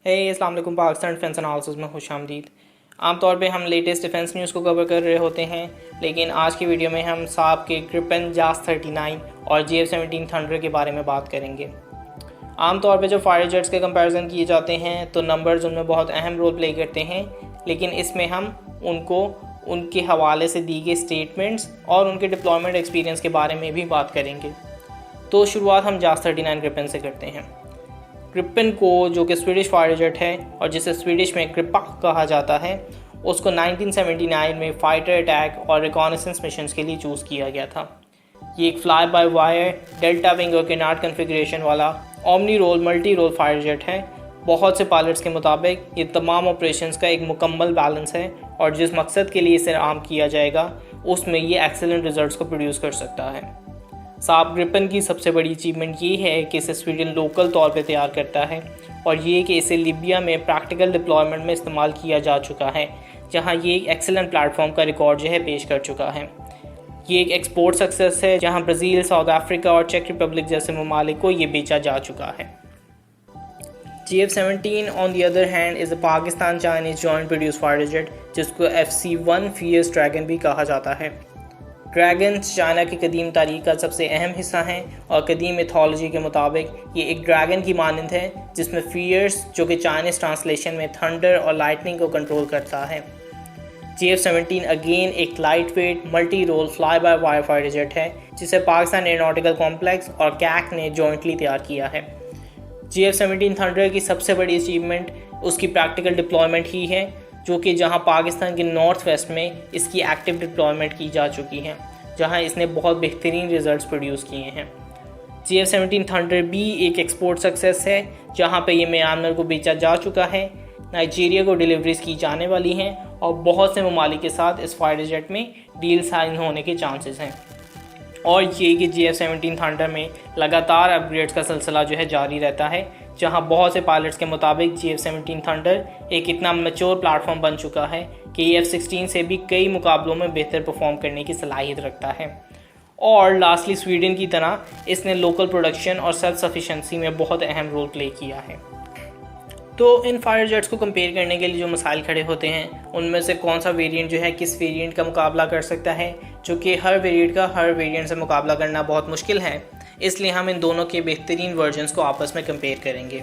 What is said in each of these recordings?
अस्सलाम वालेकुम। Pakistan defence analysis में खुशामदीद। आमतौर पे हम लेटेस्ट डिफेंस न्यूज़ को कवर कर रहे होते हैं, लेकिन आज की वीडियो में हम साहब के ग्रिपेन JAS-39 और JF-17 थंडर के बारे में बात करेंगे। आमतौर पे जब फाइटर जेट्स के कंपैरिजन किए जाते हैं तो नंबर्स उनमें बहुत अहम रोल प्ले करते हैं, लेकिन इसमें हम उनको उनके हवाले से दी गई स्टेटमेंट्स और उनके डिप्लॉयमेंट एक्सपीरियंस के बारे में भी बात करेंगे। तो शुरुआत हम JAS-39 ग्रिपेन से करते हैं। ग्रिपेन को, जो कि स्वीडिश फाइटर जेट है और जिसे स्वीडिश में ग्रिपा कहा जाता है, उसको 1979 में फाइटर अटैक और रिकॉनेसेंस मिशंस के लिए चूज़ किया गया था। ये एक fly by wire, delta wing और केनार्ड कन्फिग्रेशन वाला omni role multi role fighter jet है। बहुत से पायलट्स के मुताबिक ये तमाम ऑपरेशंस का एक मुकम्मल बैलेंस है और जिस मकसद के लिए इसे आम किया जाएगा उसमें ये एक्सेलेंट रिजल्ट्स को प्रोड्यूस कर सकता है। साहब ग्रिपेन की सबसे बड़ी अचीवमेंट ये है कि इसे स्वीडन लोकल तौर पे तैयार करता है और ये कि इसे लीबिया में प्रैक्टिकल डिप्लॉयमेंट में इस्तेमाल किया जा चुका है, जहां ये एक एक्सेलेंट प्लेटफॉर्म का रिकॉर्ड जो है पेश कर चुका है। ये एक एक्सपोर्ट सक्सेस है, जहां ब्राज़ील, साउथ अफ्रीका और चेक रिपब्लिक जैसे ममालिक को ये बेचा जा चुका है। JF-17 on the other hand is a Pakistan Chinese joint produce fighter jet, जिसको FC-1 फियर्स ड्रैगन भी कहा जाता है। ड्रैगन्स चाइना की कदीम तारीख का सबसे अहम हिस्सा हैं और कदीम मिथोलॉजी के मुताबिक ये एक ड्रैगन की मानंद है, जिसमें फियर्स, जो कि चाइनीज़ ट्रांसलेशन में थंडर और लाइटनिंग को कंट्रोल करता है। JF-17 अगेन एक light weight multi role fly by wire fighter jet है, जिसे पाकिस्तान एयरोनॉटिकल कॉम्प्लेक्स और कैक ने जॉइंटली तैयार किया है। JF-17 थंडर की सबसे बड़ी अचीवमेंट उसकी प्रैक्टिकल डिप्लॉयमेंट ही है, जो कि जहां पाकिस्तान के नॉर्थ वेस्ट में इसकी एक्टिव डिप्लॉयमेंट की जा चुकी है, जहां इसने बहुत बेहतरीन रिजल्ट्स प्रोड्यूस किए हैं। JF-17 थंडर भी एक एक्सपोर्ट सक्सेस है, जहां पे ये म्यांमार को बेचा जा चुका है, नाइजीरिया को डिलीवरीज की जाने वाली हैं और बहुत से ममालिक के साथ इस फाइटर जेट में डील साइन होने के चांसेस हैं। और ये कि JF-17 थंडर में लगातार अपग्रेड्स का सिलसिला जो है जारी रहता है, जहां बहुत से पायलट्स के मुताबिक JF-17 थंडर एक इतना मैच्योर प्लेटफॉर्म बन चुका है कि F-16 से भी कई मुकाबलों में बेहतर परफॉर्म करने की सलाहियत रखता है। और लास्टली स्वीडन की तरह इसने लोकल प्रोडक्शन और सेल्फ सफिशेंसी में बहुत अहम रोल प्ले किया है। तो इन फाइटर जेट्स को कंपेयर करने के लिए जो मसाइल खड़े होते हैं, उनमें से कौन सा वेरिएंट जो है किस वेरिएंट का मुकाबला कर सकता है, जो कि हर वेरिएंट का हर वेरिएंट से मुकाबला करना बहुत मुश्किल है। इसलिए हम इन दोनों के बेहतरीन वर्जन्स को आपस में कंपेयर करेंगे।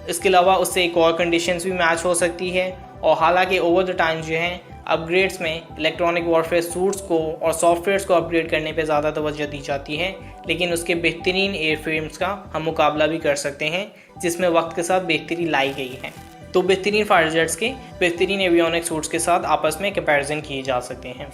इसके अलावा उससे एक और कंडीशंस भी मैच हो सकती है, और हालांकि ओवर द टाइम जो है अपग्रेड्स में इलेक्ट्रॉनिक वॉरफेयर सूट्स को और सॉफ्टवेयर्स को अपग्रेड करने पे ज़्यादा तवज्जो दी जाती है, लेकिन उसके बेहतरीन एयरफ्रेम्स का हम मुकाबला भी कर सकते हैं, जिसमें वक्त के साथ बेहतरी लाई गई है। तो बेहतरीन फाइटर जेट्स के बेहतरीन एवियोनिक सूट्स के साथ आपस में कंपैरिजन किए जा सकते हैं।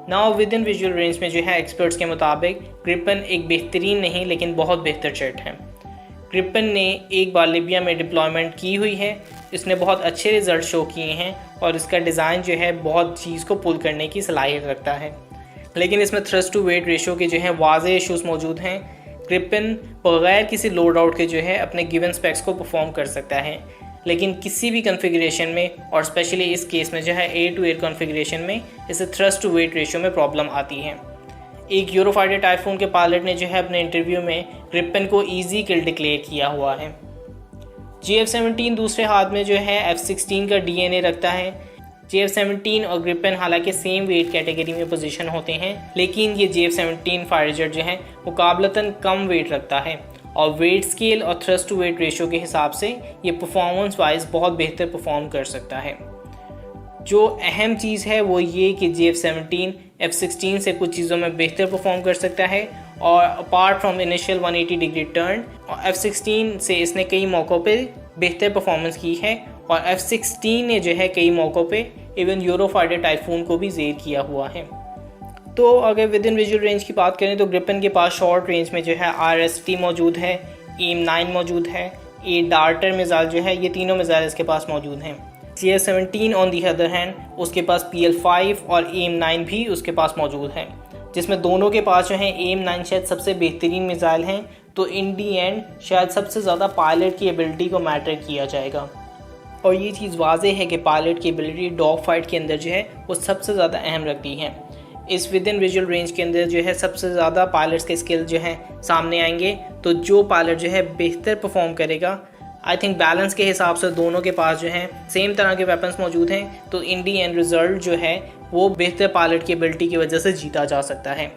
Now with in visual range में जो है एक्सपर्ट्स के मुताबिक ग्रिपेन एक बेहतरीन नहीं लेकिन बहुत बेहतर जेट है। ग्रिपेन ने एक बार लीबिया में डिप्लॉयमेंट की हुई है, इसने बहुत अच्छे रिजल्ट शो किए हैं और इसका डिज़ाइन जो है बहुत चीज़ को पुल करने की सलाहियत रखता है, लेकिन इसमें थ्रस्ट टू वेट रेशो के जो है वाज़े इशूज़ मौजूद हैं। ग्रिपेन बगैर किसी लोड आउट के जो है अपने गिवन स्पेक्स को परफॉर्म कर सकता है, लेकिन किसी भी कॉन्फ़िगरेशन में और स्पेशली इस केस में जो है एयर टू एयर कॉन्फ़िगरेशन में इसे थ्रस्ट टू वेट रेशियो में प्रॉब्लम आती है। एक यूरोफाइटर टाइफून के पायलट ने जो है अपने इंटरव्यू में ग्रिपेन को ईजी किल डिक्लेयर किया हुआ है। JF-17 दूसरे हाथ में जो है F-16 का DNA रखता है। JF-17 और ग्रिपेन हालांकि सेम वेट कैटेगरी में पोजीशन होते हैं, लेकिन ये JF-17 फाइटर जेट जो है मुकाबलतन कम वेट रखता है और वेट स्केल और थ्रस्ट टू वेट रेशियो के हिसाब से ये परफॉर्मेंस वाइज बहुत बेहतर परफॉर्म कर सकता है। जो अहम चीज़ है वो ये कि JF-17 F-16 से कुछ चीज़ों में बेहतर परफॉर्म कर सकता है, और apart from initial 180 degree turn F-16 से इसने कई मौक़ों पे बेहतर परफॉर्मेंस की है, और F-16 ने जो है कई मौक़ों पे इवन यूरोफाइटर टाइफून को भी ज़ेर किया हुआ है। तो अगर विद इन विजुअल रेंज की बात करें तो ग्रिपेन के पास शॉर्ट रेंज में जो है RST मौजूद है, AIM-9 मौजूद है, ए डार्टर मिसाइल जो है, ये तीनों मिसाइल इसके पास मौजूद हैं। JF-17 on the other hand उसके पास PL-5 और AIM-9 भी उसके पास मौजूद हैं, जिसमें दोनों के पास जो है AIM-9 शायद सबसे बेहतरीन मिसाइल हैं। तो इन दी एंड शायद सबसे ज़्यादा पायलट की एबिलिटी को मैटर किया जाएगा, और ये चीज़ वाज़ेह है कि पायलट की एबिलिटी डॉग फाइट के अंदर जो है वो सबसे ज़्यादा अहम रखती है। इस विद इन विजुअल रेंज के अंदर जो है सबसे ज़्यादा पायलट्स के स्किल जो है सामने आएंगे। तो जो पायलट जो है बेहतर परफॉर्म करेगा, आई थिंक बैलेंस के हिसाब से दोनों के पास जो है सेम तरह के वेपन्स मौजूद हैं, तो इन दी एंड रिजल्ट जो है वो बेहतर पायलट की एबिलिटी की वजह से जीता जा सकता है।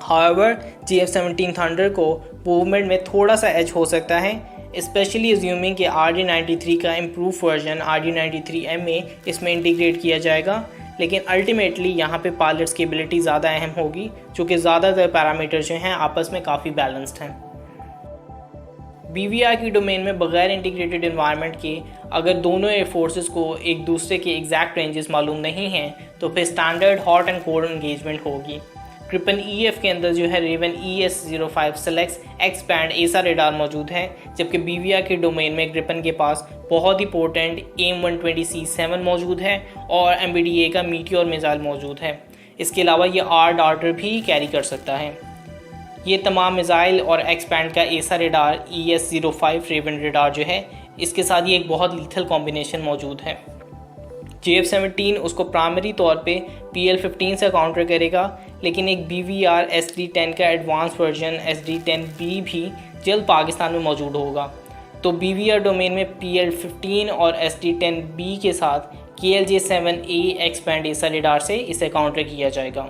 हाउएवर GF-17 थंडर को मूवमेंट में थोड़ा सा एज हो सकता है, स्पेशली अज्यूमिंग कि RD-93 का इम्प्रूव वर्जन RD-93MA इसमें इंटीग्रेट किया जाएगा, लेकिन अल्टीमेटली यहाँ पे पायलट्स की एबिलिटी ज़्यादा अहम होगी, चूँकि ज़्यादातर पैरामीटर जो हैं आपस में काफ़ी बैलेंस्ड हैं। BVR की डोमेन में बगैर इंटीग्रेटेड इन्वायरमेंट के अगर दोनों एयर फोर्सेस को एक दूसरे के एग्जैक्ट रेंजेस मालूम नहीं हैं तो फिर standard hot and cold engagement होगी। ग्रिपन EF के अंदर जो है Raven ES-05 Selex X band AESA radar मौजूद है, जबकि BVR के डोमेन में ग्रिपन के पास बहुत ही पोर्टेंट AIM-120C7 मौजूद है और MBDA का मीटियोर मिसाइल मौजूद है। इसके अलावा ये R-Darter भी कैरी कर सकता है। ये तमाम मिसाइल और एक्स बैंड का एसा रेडार ES-05 रेवन रेडार जो है, इसके साथ ये एक बहुत लीथल कॉम्बिनेशन मौजूद है। GF-17 उसको प्राइमरी तौर पे PL-15 से काउंटर करेगा, लेकिन एक BVR SD-10 का एडवांस वर्जन SD-10B भी जल्द पाकिस्तान में मौजूद होगा। तो BVR डोमेन में PL-15 और SD-10B के साथ KLJ-7A x band AESA radar से इसे काउंटर किया जाएगा।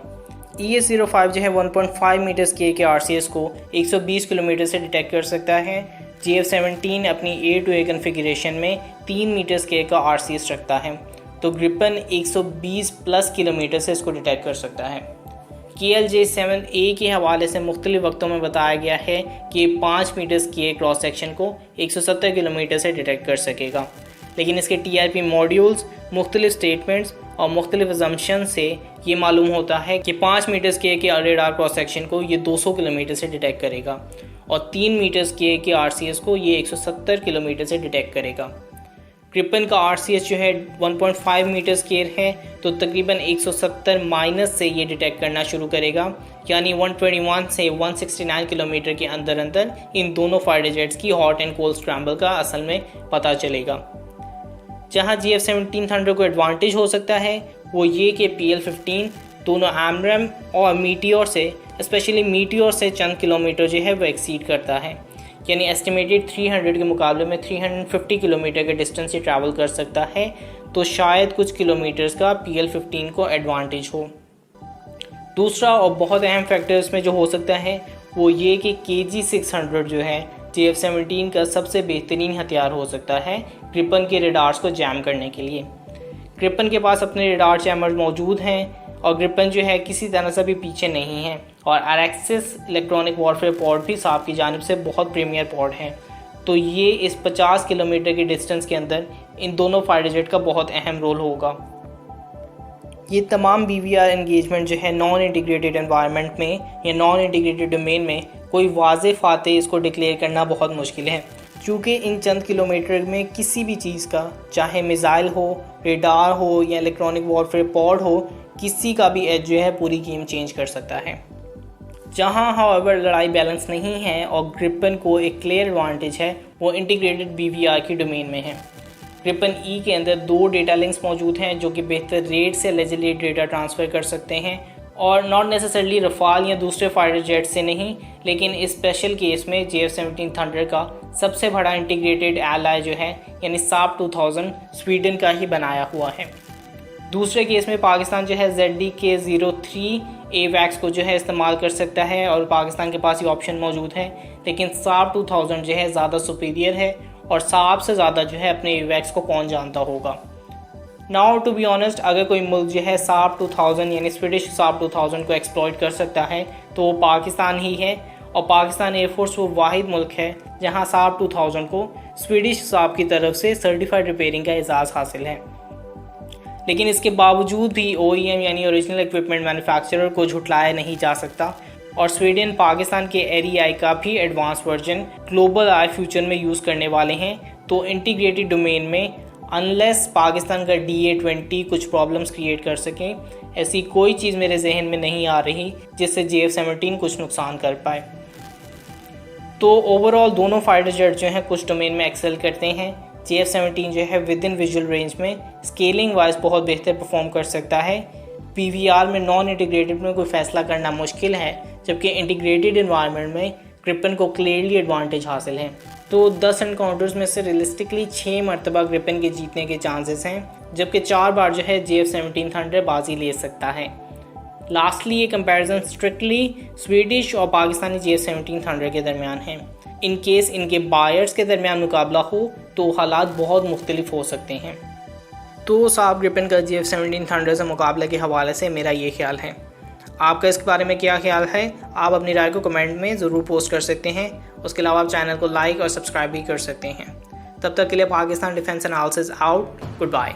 ES-05 जो है 1.5 मीटर स्केल के RCS को 120 किलोमीटर से डिटेक्ट कर सकता है। GF-17 अपनी A-to-A कन्फिगरेशन में 3 मीटर स्केल का RCS रखता है, तो ग्रिपन 120 प्लस किलोमीटर से इसको डिटेक्ट कर सकता है। KLJ-7A के हवाले से मुख्तलिफ वक्तों में बताया गया है कि 5 मीटर के क्रॉस सेक्शन को 170 किलोमीटर से डिटेक्ट कर सकेगा, लेकिन इसके TRP मॉड्यूल्स, मुख्तलिफ स्टेटमेंट्स और मुख्तलिफ अजम्पशन से ये मालूम होता है कि 5 मीटर के रेडार क्रॉस सेक्शन को ये 200 किलोमीटर से डिटेक्ट करेगा और 3 मीटर के RCS को ये 170 किलोमीटर से डिटेक्ट करेगा। ग्रिपन का RCS जो है 1.5 मीटर स्केल है, तो तकरीबन 170 माइनस से ये डिटेक्ट करना शुरू करेगा, यानी 121 से 169 किलोमीटर के अंदर अंदर इन दोनों फाइटर जेट्स की हॉट एंड कोल्ड स्क्रैम्बल का असल में पता चलेगा। जहां GF-17 थंडर को एडवांटेज हो सकता है वो ये कि PL-15 दोनों AMRAAM और मीटियोर से, स्पेशली मीटियोर से चंद किलोमीटर जो है वो एक्सीड करता है, यानी एस्टिमेटेड 300 के मुकाबले में 350 किलोमीटर के डिस्टेंस से ट्रैवल कर सकता है, तो शायद कुछ किलोमीटर्स का PL-15 को एडवांटेज हो। दूसरा और बहुत अहम फैक्टर इसमें जो हो सकता है वो ये कि KG-600 जो है GF-17 का सबसे बेहतरीन हथियार हो सकता है ग्रिपन के रेडार्स को जैम करने के लिए। ग्रिपन के पास अपने रेडार जैमर्स मौजूद हैं और ग्रिपन जो है किसी तरह से भी पीछे नहीं है, और एरेक्सिस इलेक्ट्रॉनिक वॉरफेयर पॉड भी साफ की जानिब से बहुत प्रीमियर पॉड है, तो ये इस 50 किलोमीटर के डिस्टेंस के अंदर इन दोनों फाइटर जेट का बहुत अहम रोल होगा। ये तमाम BVR एंगेजमेंट जो है नॉन इंटीग्रेटेड एनवायरनमेंट में या नॉन इंटीग्रेटेड डोमेन में कोई वाज़े फाते इसको डिक्लेयर करना बहुत मुश्किल है, क्योंकि इन चंद किलोमीटर में किसी भी चीज़ का, चाहे मिसाइल हो, रेडार हो या इलेक्ट्रॉनिक वॉरफेयर पॉड हो, किसी का भी एज जो है पूरी गेम चेंज कर सकता है। जहां हाउएवर लड़ाई बैलेंस नहीं है और ग्रिपन को एक क्लियर एडवांटेज है, वो इंटीग्रेटेड BVR की डोमेन में है। ग्रिपन E के अंदर 2 डेटा लिंक्स मौजूद हैं जो कि बेहतर रेट से लेजिलेट डेटा ट्रांसफ़र कर सकते हैं, और नॉट नेसेसरली रफाल या दूसरे फाइटर जेट से नहीं, लेकिन इस स्पेशल केस में GF-17 थंडर का सबसे बड़ा इंटीग्रेटेड एलाय जो है यानी SAP 2000 स्वीडन का ही बनाया हुआ है। दूसरे केस में पाकिस्तान जो है ZDK-03 AWACS को जो है इस्तेमाल कर सकता है और पाकिस्तान के पास ये ऑप्शन मौजूद है, लेकिन SAP 2000 जो है ज़्यादा सुपीरियर है और SAP से ज़्यादा जो है अपने AWACS को कौन जानता होगा। नाउ टू बी ऑनेस्ट, अगर कोई मुल्क जो है SAP 2000 यानी स्वीडिश SAP 2000 को एक्सप्लॉइट कर सकता है तो वो पाकिस्तान ही है, और पाकिस्तान एयरफोर्स वो वाहिद मुल्क है जहां SAP 2000 को स्वीडिश SAP की तरफ से सर्टिफाइड रिपेयरिंग का एजाज़ हासिल है। लेकिन इसके बावजूद भी OEM यानी ओरिजिनल इक्विपमेंट मैन्युफैक्चरर को झुटलाया नहीं जा सकता, और स्वीडन पाकिस्तान के एरियाई का भी एडवांस वर्जन ग्लोबल आई फ्यूचर में यूज़ करने वाले हैं। तो इंटीग्रेटेड डोमेन में अनलेस पाकिस्तान का DA-20 कुछ प्रॉब्लम्स क्रिएट कर सकें, ऐसी कोई चीज़ मेरे जहन में नहीं आ रही जिससे GF-17 कुछ नुकसान कर पाए। तो ओवरऑल दोनों फाइटर जेट जो हैं कुछ डोमेन में एक्सेल करते हैं। GF-17 जो है विद इन विजुअल रेंज में स्केलिंग वाइज बहुत बेहतर परफॉर्म कर सकता है, PVR में नॉन इंटीग्रेटेड में कोई फैसला करना मुश्किल है, जबकि इंटीग्रेटेड इन्वायरमेंट में ग्रिपन को क्लियरली एडवांटेज हासिल है। तो 10 एनकाउंटर्स में से रियलिस्टिकली 6 मरतबा ग्रिपन के जीतने के चांसेस हैं, जबकि 4 बार जो है JF-17 थंडर बाजी ले सकता है। लास्टली ये कंपैरिजन स्ट्रिक्टली स्वीडिश और पाकिस्तानी JF-17 थंडर के दरमियान है। इन केस इनके बायर्स के दरमियान मुकाबला हो तो हालात बहुत मुख्तलिफ हो सकते हैं। तो साहब ग्रिपन का JF-17 थंडर से मुकाबले के हवाले से मेरा ये ख्याल है। आपका इसके बारे में क्या ख्याल है? आप अपनी राय को कमेंट में ज़रूर पोस्ट कर सकते हैं। उसके अलावा आप चैनल को लाइक और सब्सक्राइब भी कर सकते हैं। तब तक के लिए Pakistan defence analysis out. Good bye.